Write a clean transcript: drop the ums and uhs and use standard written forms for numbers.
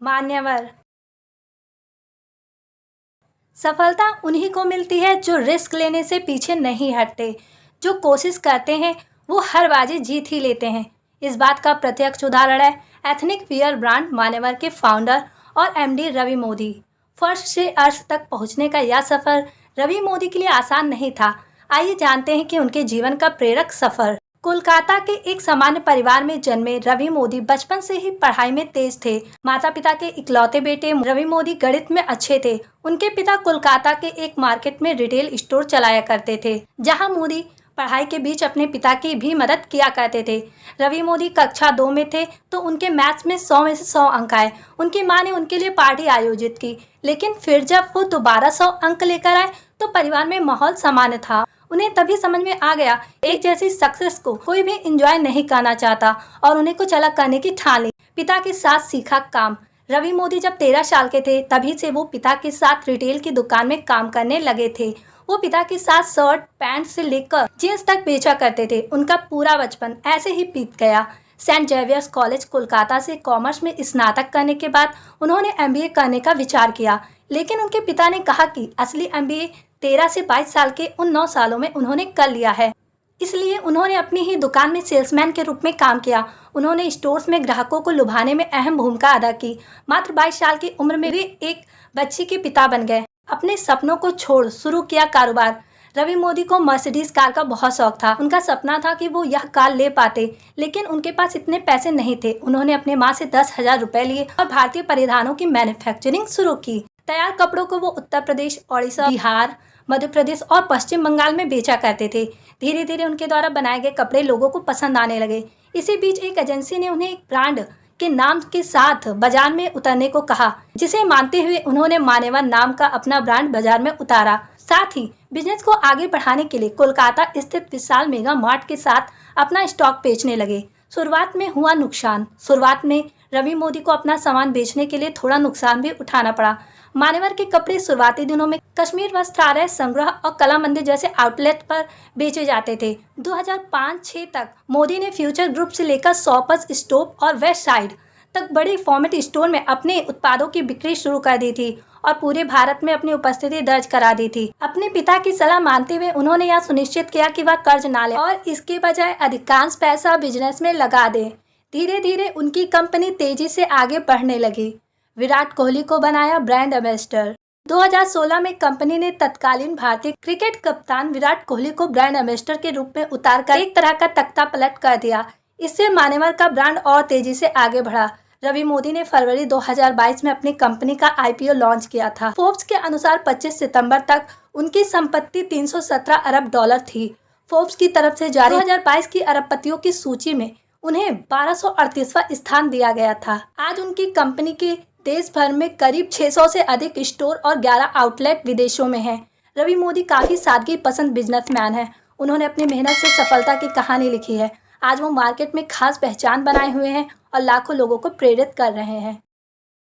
मान्यवर। सफलता उन्हीं को मिलती है जो रिस्क लेने से पीछे नहीं हटते। जो कोशिश करते हैं वो हर बाजी जीत ही लेते हैं। इस बात का प्रत्यक्ष उदाहरण है एथनिक वियर ब्रांड मान्यवर के फाउंडर और एमडी रवि मोदी। फर्श से अर्श तक पहुंचने का यह सफर रवि मोदी के लिए आसान नहीं था। आइए जानते हैं कि उनके जीवन का प्रेरक सफर। कोलकाता के एक सामान्य परिवार में जन्मे रवि मोदी बचपन से ही पढ़ाई में तेज थे। माता पिता के इकलौते बेटे रवि मोदी गणित में अच्छे थे। उनके पिता कोलकाता के एक मार्केट में रिटेल स्टोर चलाया करते थे, जहां मोदी पढ़ाई के बीच अपने पिता की भी मदद किया करते थे। रवि मोदी कक्षा 2 में थे तो उनके मैथ्स में 100 में से 100 अंक आए। उनकी मां ने उनके लिए पार्टी आयोजित की, लेकिन फिर जब वो दोबारा 100 अंक लेकर आए तो परिवार में माहौल सामान्य था। उन्हें तभी समझ में आ गया एक जैसी सक्सेस को कोई भी एंजॉय नहीं करना चाहता और उन्हें कुछ अलग करने की ठान ली। पिता के साथ सीखा काम। रवि मोदी जब 13 साल के थे तभी से वो पिता के साथ रिटेल की दुकान में काम करने लगे थे। वो पिता के साथ शर्ट पैंट से लेकर जींस तक बेचा करते थे। उनका पूरा बचपन ऐसे ही बीत गया। सेंट जेवियर्स कॉलेज कोलकाता से कॉमर्स में स्नातक करने के बाद उन्होंने एमबीए करने का विचार किया, लेकिन उनके पिता ने कहा कि असली एमबीए 13 से 22 साल के उन 9 सालों में उन्होंने कर लिया है। इसलिए उन्होंने अपनी ही दुकान में सेल्समैन के रूप में काम किया। उन्होंने स्टोर्स में ग्राहकों को लुभाने में अहम भूमिका अदा की। मात्र 22 साल की उम्र में वे एक बच्ची के पिता बन गए। अपने सपनों को छोड़ शुरू किया कारोबार। रवि मोदी को मर्सिडीज कार का बहुत शौक था। उनका सपना था कि वो यह कार ले पाते, लेकिन उनके पास इतने पैसे नहीं थे। उन्होंने अपने माँ से 10,000 रुपए लिए और भारतीय परिधानों की मैन्युफैक्चरिंग शुरू की। तैयार कपड़ों को वो उत्तर प्रदेश, ओडिशा, बिहार, मध्य प्रदेश और पश्चिम बंगाल में बेचा करते थे। धीरे धीरे उनके द्वारा बनाए गए कपड़े लोगों को पसंद आने लगे। इसी बीच एक एजेंसी ने उन्हें एक ब्रांड के नाम के साथ बाजार में उतरने को कहा, जिसे मानते हुए उन्होंने मान्यवर नाम का अपना ब्रांड बाजार में उतारा। साथ ही बिजनेस को आगे बढ़ाने के लिए कोलकाता स्थित विशाल मेगा मार्ट के साथ अपना स्टॉक बेचने लगे। शुरुआत में हुआ नुकसान। शुरुआत में रवि मोदी को अपना सामान बेचने के लिए थोड़ा नुकसान भी उठाना पड़ा। मान्यवर के कपड़े शुरुआती दिनों में कश्मीर वस्त्रालय संग्रह और कला मंदिर जैसे आउटलेट पर बेचे जाते थे। 2005-06 तक मोदी ने फ्यूचर ग्रुप से लेकर शॉपर्स स्टॉप और वेस्ट साइड तक बड़े फॉर्मेट स्टोर में अपने उत्पादों की बिक्री शुरू कर दी थी और पूरे भारत में अपनी उपस्थिति दर्ज करा दी थी। अपने पिता की सलाह मानते हुए उन्होंने यह सुनिश्चित किया कि वह कर्ज ना ले और इसके बजाय अधिकांश पैसा बिजनेस में लगा दे। धीरे धीरे उनकी कंपनी तेजी से आगे बढ़ने लगी। विराट कोहली को बनाया ब्रांड एम्बेसडर। 2016 में कंपनी ने तत्कालीन भारतीय क्रिकेट कप्तान विराट कोहली को ब्रांड एम्बेसडर के रूप में उतारकर एक तरह का तख्ता पलट कर दिया। इससे मान्यवर का ब्रांड और तेजी से आगे बढ़ा। रवि मोदी ने फरवरी 2022 में अपनी कंपनी का आईपीओ लॉन्च किया था। फोर्ब्स के अनुसार 25 सितंबर तक उनकी संपत्ति 317 अरब डॉलर थी। फोर्ब्स की तरफ से जारी 2022 की अरबपतियों की सूची में उन्हें 1238वां स्थान दिया गया था। आज उनकी कंपनी के देश भर में करीब 600 से अधिक स्टोर और 11 आउटलेट विदेशों में हैं। रवि मोदी काफी सादगी पसंद बिजनेसमैन हैं। उन्होंने अपनी मेहनत से सफलता की कहानी लिखी है। आज वो मार्केट में खास पहचान बनाए हुए हैं और लाखों लोगों को प्रेरित कर रहे हैं।